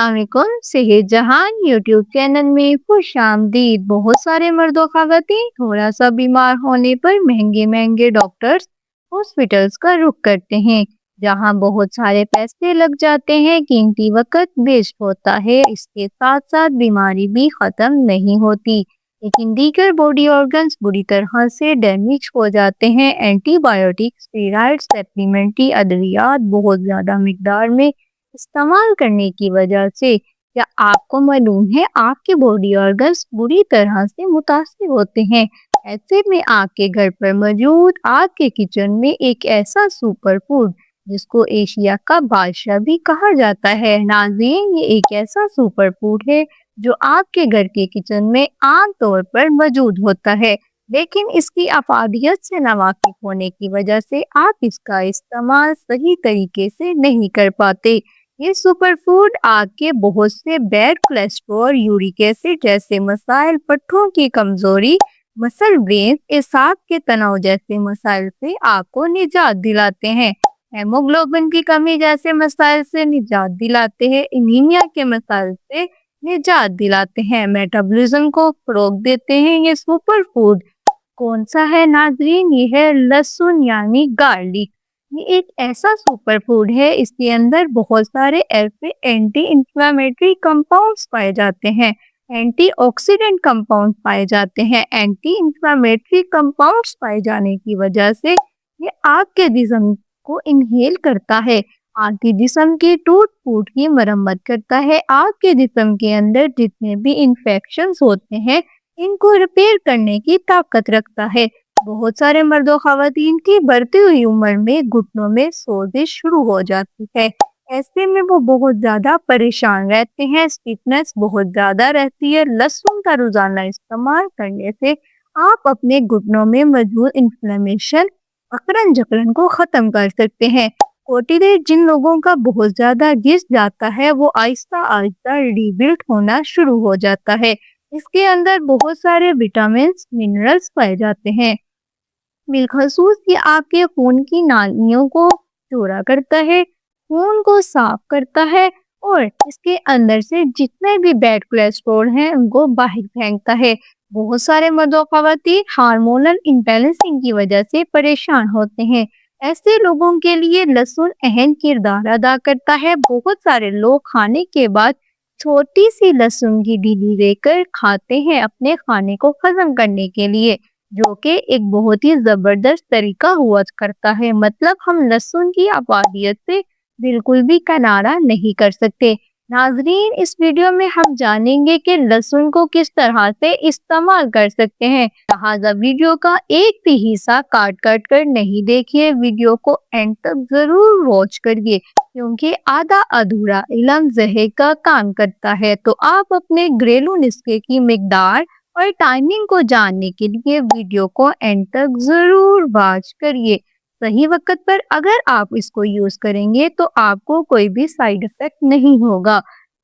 السلام علیکم، صحت جہان یوٹیوب چینل میں خوش آمدید۔ بہت سارے مرد و خواتین تھوڑا سا بیمار ہونے پر مہنگے مہنگے ڈاکٹرز ہاسپٹلز کا رخ کرتے ہیں، جہاں بہت سارے پیسے لگ جاتے ہیں، قیمتی وقت ویسٹ ہوتا ہے، اس کے ساتھ ساتھ بیماری بھی ختم نہیں ہوتی، لیکن دیگر باڈی آرگنز بری طرح سے ڈیمیج ہو جاتے ہیں۔ اینٹی بایوٹک، اسٹیرائڈ، سپلیمنٹری ادویات بہت زیادہ مقدار میں استعمال کرنے کی وجہ سے، کیا آپ کو معلوم ہے آپ کے باڈی آرگنز بری طرح سے متاثر ہوتے ہیں؟ ایسے میں آپ کے گھر پر موجود آپ کے کچن میں ایک ایسا سپر فوڈ جس کو ایشیا کا بادشاہ بھی کہا جاتا ہے۔ ناظرین، یہ ایک ایسا سپر فوڈ ہے جو آپ کے گھر کے کچن میں عام طور پر موجود ہوتا ہے، لیکن اس کی افادیت سے ناواقف ہونے کی وجہ سے آپ اس کا استعمال صحیح طریقے سے نہیں کر پاتے۔ یہ سپر فوڈ آپ کے بہت سے بیڈ کولیسٹرول، یورک ایسڈ جیسے مسائل، پٹھوں کی کمزوری، مسل برین، اعصاب کے تناؤ جیسے مسائل سے آپ کو نجات دلاتے ہیں، ہیموگلوبن کی کمی جیسے مسائل سے نجات دلاتے ہیں، انیمیا کے مسائل سے نجات دلاتے ہیں، میٹابولزم کو فروغ دیتے ہیں۔ یہ سپر فوڈ کون سا ہے ناظرین؟ یہ ہے لہسن یعنی گارلک۔ یہ ایک ایسا سپر فوڈ ہے، اس کے اندر بہت سارے ایسے اینٹی انفلیمیٹری کمپاؤنڈز پائے جاتے ہیں، اینٹی آکسیڈنٹ کمپاؤنڈ پائے جاتے ہیں۔ اینٹی انفلیمیٹری کمپاؤنڈز پائے جانے کی وجہ سے یہ آپ کے جسم کو انہیل کرتا ہے، آپ کے جسم کی ٹوٹ پھوٹ کی مرمت کرتا ہے، آپ کے جسم کے اندر جتنے بھی انفیکشنز ہوتے ہیں ان کو ریپیئر کرنے کی طاقت رکھتا ہے۔ بہت سارے مرد و خواتین کی بڑھتی ہوئی عمر میں گھٹنوں میں سوزش شروع ہو جاتی ہے، ایسے میں وہ بہت زیادہ پریشان رہتے ہیں، سٹیفنس بہت زیادہ رہتی ہے۔ لہسن کا روزانہ استعمال کرنے سے آپ اپنے گھٹنوں میں موجود انفلیمیشن، اکڑن جکڑن کو ختم کر سکتے ہیں۔ کوٹیلیج جن لوگوں کا بہت زیادہ گھس جاتا ہے وہ آہستہ آہستہ ری بلڈ ہونا شروع ہو جاتا ہے۔ اس کے اندر بہت سارے وٹامنز، منرلز پائے جاتے ہیں، بالخصوص یہ آپ کے خون کی نالیوں کو چوڑا کرتا ہے، خون کو صاف کرتا ہے، اور اس کے اندر سے جتنے بھی بیڈ کولیسٹرول ہیں ان کو باہر پھینکتا ہے۔ بہت سارے مرد و خواتین ہارمونل امبیلنسنگ کی وجہ سے پریشان ہوتے ہیں، ایسے لوگوں کے لیے لہسن اہم کردار ادا کرتا ہے۔ بہت سارے لوگ کھانے کے بعد چھوٹی سی لہسن کی ڈیلی لے کر کھاتے ہیں اپنے کھانے کو ہضم کرنے کے لیے، جو کہ ایک بہت ہی زبردست طریقہ ہوا کرتا ہے۔ مطلب ہم لہسن کی افادیت سے بالکل بھی کنارہ نہیں کر سکتے۔ ناظرین، اس ویڈیو میں ہم جانیں گے کہ لہسن کو کس طرح سے استعمال کر سکتے ہیں، لہٰذا ویڈیو کا ایک بھی حصہ کاٹ کر نہیں دیکھیے، ویڈیو کو اینڈ تک ضرور واچ کریے، کیونکہ آدھا ادھورا علم زہر کا کام کرتا ہے۔ تو آپ اپنے گھریلو نسخے کی مقدار اور ٹائمنگ کو جاننے کے لیے ویڈیو کو اینڈ تک ضرور واچ کریے۔ صحیح وقت پر اگر آپ اس کو یوز کریں گے تو آپ کو کوئی بھی سائیڈ افیکٹ نہیں ہوگا۔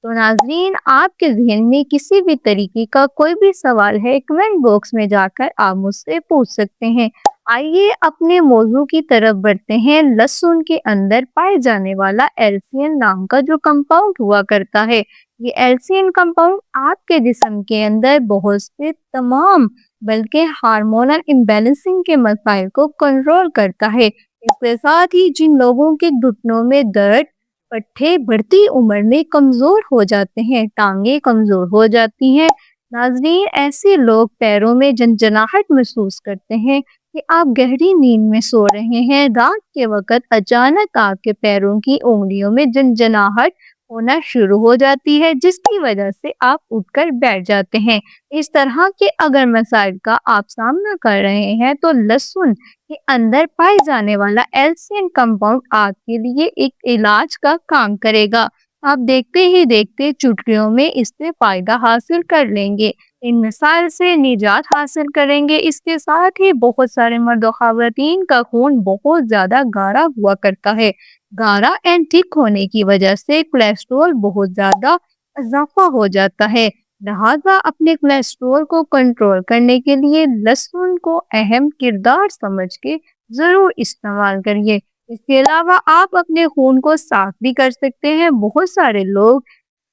تو ناظرین، آپ کے ذہن میں کسی بھی طریقے کا کوئی بھی سوال ہے، کمنٹ باکس میں جا کر آپ مجھ سے پوچھ سکتے ہیں۔ آئیے اپنے موضوع کی طرف بڑھتے ہیں۔ لہسن کے اندر پائے جانے والا ایلسین نام کا جو کمپاؤنڈ ہوا کرتا ہے، یہ ایلسین کمپاؤنڈ آپ کے جسم کے اندر بہت سے تمام بلکہ ہارمونل امبیلنسنگ کے مسائل کو کنٹرول کرتا ہے۔ اس کے ساتھ ہی جن لوگوں کے گھٹنوں میں درد، پٹھے بڑھتی عمر میں کمزور ہو جاتے ہیں، ٹانگیں کمزور ہو جاتی ہیں، ناظرین ایسے لوگ پیروں میں جھنجھناہٹ محسوس کرتے ہیں کہ آپ گہری نیند میں سو رہے ہیں، رات کے وقت اچانک آپ کے پیروں کی انگلیوں میں جھنجھناہٹ ہونا شروع ہو جاتی ہے، جس کی وجہ سے آپ اٹھ کر بیٹھ جاتے ہیں۔ اس طرح کے اگر مسائل کا آپ سامنا کر رہے ہیں تو لہسن کے اندر پائے جانے والا ایلسین کمپاؤنڈ آپ کے لیے ایک علاج کا کام کرے گا۔ آپ دیکھتے ہی دیکھتے چٹکیوں میں اس سے فائدہ حاصل کر لیں گے، ان مسائل سے نجات حاصل کریں گے۔ اس کے ساتھ ہی بہت سارے مرد و خواتین کا خون بہت زیادہ گاڑھا ہوا کرتا ہے، گاڑھا اینڈ تھک ہونے کی وجہ سے کولیسٹرول بہت زیادہ اضافہ ہو جاتا ہے، لہذا اپنے کولیسٹرول کو کنٹرول کرنے کے لیے لہسن کو اہم کردار سمجھ کے ضرور استعمال کریے۔ اس کے علاوہ آپ اپنے خون کو صاف بھی کر سکتے ہیں۔ بہت سارے لوگ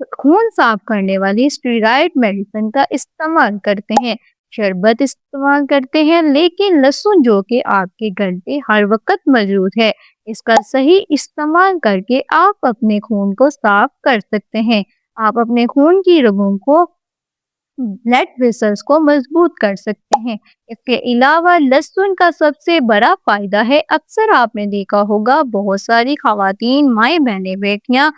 خون صاف کرنے والی اسٹیرائڈ میڈیسن کا استعمال کرتے ہیں، شربت استعمال کرتے ہیں، لیکن لہسن جو کہ آپ کے گھر پہ ہر وقت موجود ہے، اس کا صحیح استعمال کر کے آپ اپنے خون کو صاف کر سکتے ہیں۔ آپ اپنے خون کی رگوں کو، بلڈ ویسلز کو مضبوط کر سکتے ہیں۔ اس کے علاوہ لہسن کا سب سے بڑا فائدہ ہے، اکثر آپ نے دیکھا ہوگا بہت ساری خواتین، مائیں بہنیں، بیٹیاں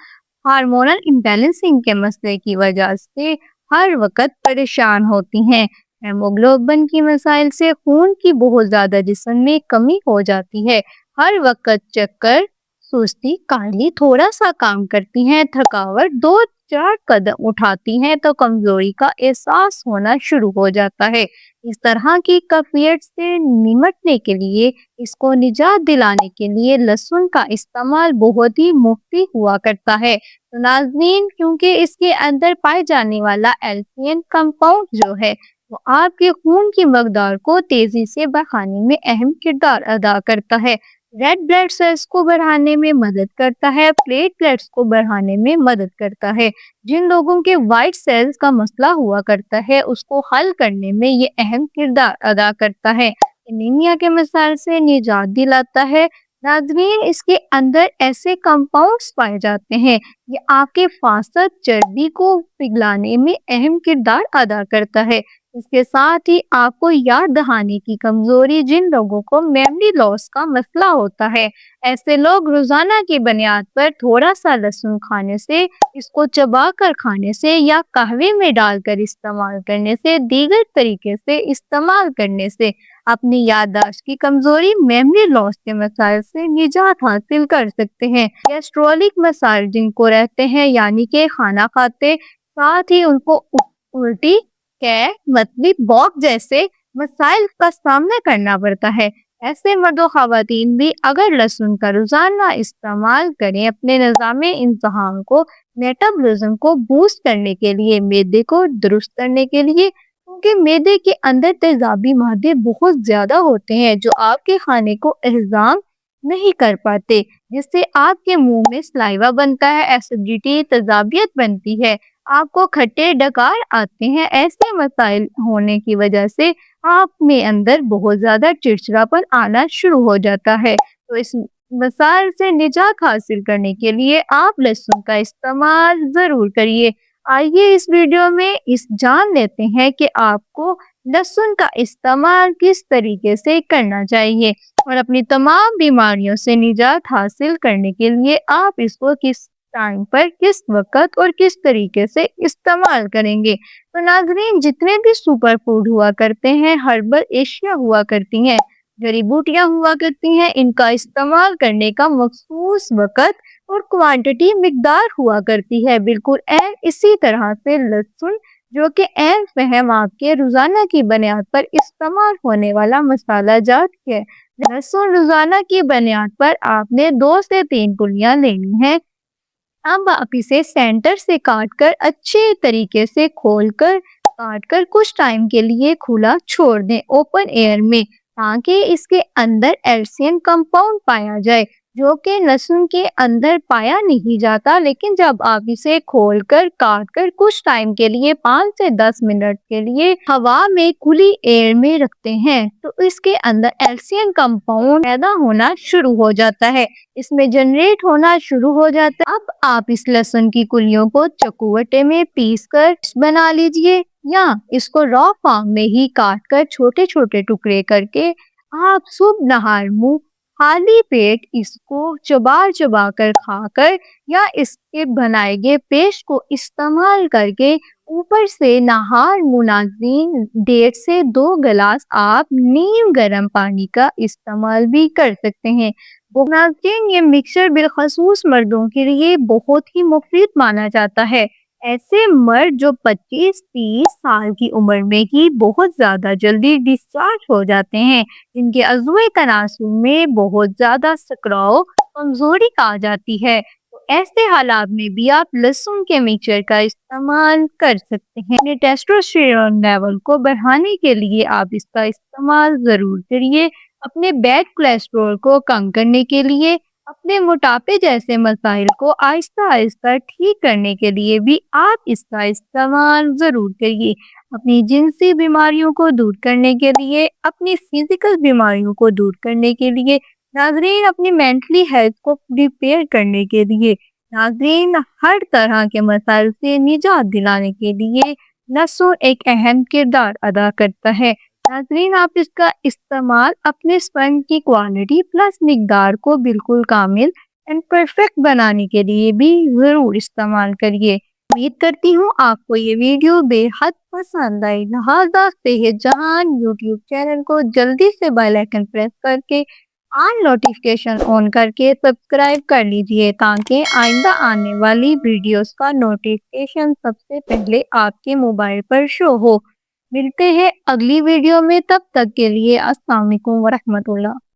ہارمونل امبیلنسنگ کے مسئلے کی وجہ سے ہر وقت پریشان ہوتی ہیں۔ ہیموگلوبن کی مسائل سے خون کی بہت زیادہ جسم میں کمی ہو جاتی ہے۔ ہر وقت چکر، سستی، کاہلی، تھوڑا سا کام کرتی ہیں، تھکاوٹ، 2-4 قدم اٹھاتی ہیں تو کمزوری کا احساس ہونا شروع ہو جاتا ہے۔ اس طرح کی کیفیت سے نمٹنے کے لیے، اس کو نجات دلانے کے لیے لہسن کا استعمال بہت ہی مفید ہوا کرتا ہے۔ تو ناظرین، کیونکہ اس کے اندر پائے جانے والا ایلسین کمپاؤنڈ جو ہے وہ آپ کے خون کی مقدار کو تیزی سے بڑھانے میں اہم کردار ادا کرتا ہے، ریڈ بلڈ سیلز کو بڑھانے میں مدد کرتا ہے، پلیٹلیٹس کو بڑھانے میں مدد کرتا ہے۔ جن لوگوں کے وائٹ سیلز کا مسئلہ ہوا کرتا ہے اس کو حل کرنے میں یہ اہم کردار ادا کرتا ہے، انیمیا کے مسائل سے نجات دلاتا ہے۔ ناظرین، اس کے اندر ایسے کمپاؤنڈز پائے جاتے ہیں، یہ آپ کے فاسد چربی کو پگھلانے میں اہم کردار ادا کرتا ہے۔ اس کے ساتھ ہی آپ کو یاد دہانی کی کمزوری، جن لوگوں کو میموری لاس کا مسئلہ ہوتا ہے، ایسے لوگ روزانہ کی بنیاد پر تھوڑا سا لہسن کھانے سے، اس کو چبا کر کھانے سے یا قہوے میں ڈال کر استعمال کرنے سے، دیگر طریقے سے استعمال کرنے سے اپنی یادداشت کی کمزوری، میموری لاس کے مسائل سے نجات حاصل کر سکتے ہیں۔ گیسٹرولک مسائل جن کو رہتے ہیں، یعنی کہ کھانا کھاتے ساتھ ہی ان کو الٹی، متلی، بوک جیسے مسائل کا سامنا کرنا پڑتا ہے، ایسے مرد و خواتین بھی اگر لہسن کا روزانہ استعمال کریں اپنے نظام انتخاب کو، میٹابولزم کو بوسٹ کرنے کے لیے، معدے کو درست کرنے کے لیے، کیونکہ معدے کے اندر تیزابی مادے بہت زیادہ ہوتے ہیں جو آپ کے کھانے کو ہضم نہیں کر پاتے، جس سے آپ کے منہ میں سلائیوا بنتا ہے، ایسیڈیٹی، تیزابیت بنتی ہے، آپ کو کھٹے ڈکار آتے ہیں۔ ایسے مسائل ہونے کی وجہ سے آپ میں اندر بہت زیادہ چڑچڑاپن آنا شروع ہو جاتا ہے۔ تو اس مسائل سے نجات حاصل کرنے کے لیے آپ لہسن کا استعمال ضرور کریے۔ آئیے اس ویڈیو میں جان لیتے ہیں کہ آپ کو لہسن کا استعمال کس طریقے سے کرنا چاہیے اور اپنی تمام بیماریوں سے نجات حاصل کرنے کے لیے آپ اس کو کس ٹائم پر، کس وقت اور کس طریقے سے استعمال کریں گے۔ تو ناظرین، جتنے بھی سپر فوڈ ہوا کرتے ہیں، ہربل اشیاء ہوا کرتی ہیں، جڑی بوٹیاں ہوا کرتی ہیں، ان کا استعمال کرنے کا مخصوص وقت اور کوانٹٹی، مقدار ہوا کرتی ہے، بالکل اسی طرح سے لہسن جو کہ فہم آپ کے روزانہ کی بنیاد پر استعمال ہونے والا مسالہ جات ہے۔ لہسن روزانہ کی بنیاد پر آپ نے 2 سے 3 کلیاں لینی ہیں۔ اب آپ اسے سینٹر سے کاٹ کر اچھے طریقے سے کھول کر کاٹ کر کچھ ٹائم کے لیے کھلا چھوڑ دیں اوپن ایئر میں، تاکہ اس کے اندر ایلسین کمپاؤنڈ پایا جائے جو کہ لہسن کے اندر پایا نہیں جاتا، لیکن جب آپ اسے کھول کر کاٹ کر کچھ ٹائم کے لیے 5 سے 10 منٹ کے لیے ہوا میں کھلی ایئر میں رکھتے ہیں تو اس کے اندر ایلسین کمپاؤنڈ پیدا ہونا شروع ہو جاتا ہے، اس میں جنریٹ ہونا شروع ہو جاتا ہے۔ اب آپ اس لہسن کی کلیوں کو چکوٹے میں پیس کر بنا لیجئے یا اس کو را فارم میں ہی کاٹ کر چھوٹے چھوٹے ٹکڑے کر کے آپ صبح نہار منہ خالی پیٹ اس کو چبا کر کھا کر یا اس کے بنائے گئے پیسٹ کو استعمال کر کے اوپر سے نہار مناظرین 1.5 سے 2 گلاس آپ نیم گرم پانی کا استعمال بھی کر سکتے ہیں۔ ناظرین، یہ مکسچر بالخصوص مردوں کے لیے بہت ہی مفید مانا جاتا ہے، ایسے مرد جو 25-30 سال کی عمر میں ہی بہت زیادہ جلدی ڈسچارج ہو جاتے ہیں، جن کے عضوے تناسل میں بہت زیادہ سکراؤ، کمزوری آ جاتی ہے، تو ایسے حالات میں بھی آپ لہسن کے مکسچر کا استعمال کر سکتے ہیں۔ اپنے ٹیسٹوسٹیرون لیول کو بڑھانے کے لیے آپ اس کا استعمال ضرور کریے۔ اپنے بیڈ کولیسٹرول کو کم کرنے کے لیے اپنے موٹاپے جیسے مسائل کو آہستہ آہستہ ٹھیک کرنے کے لیے بھی آپ اس کا استعمال ضرور کریے۔ اپنی جنسی بیماریوں کو دور کرنے کے لیے، اپنی فزیکل بیماریوں کو دور کرنے کے لیے، ناظرین اپنی مینٹلی ہیلتھ کو پریپیئر کرنے کے لیے، ناظرین ہر طرح کے مسائل سے نجات دلانے کے لیے لہسن ایک اہم کردار ادا کرتا ہے۔ ناظرین آپ اس کا استعمال اپنے سپرم کی کوالٹی پلس مقدار کو بالکل کامل اینڈ پرفیکٹ بنانے کے لیے بھی ضرور استعمال کریے۔ امید کرتی ہوں آپ کو یہ ویڈیو بے حد پسند آئی، لہٰذا صحت جہان یوٹیوب چینل کو جلدی سے بیل آئیکن پریس کر کے آل نوٹیفیکیشن آن کر کے سبسکرائب کر لیجئے تاکہ آئندہ آنے والی ویڈیوز کا نوٹیفیکیشن سب سے پہلے آپ کے موبائل پر شو ہو۔ ملتے ہیں اگلی ویڈیو میں، تب تک کے لیے السلام علیکم ورحمۃ اللہ۔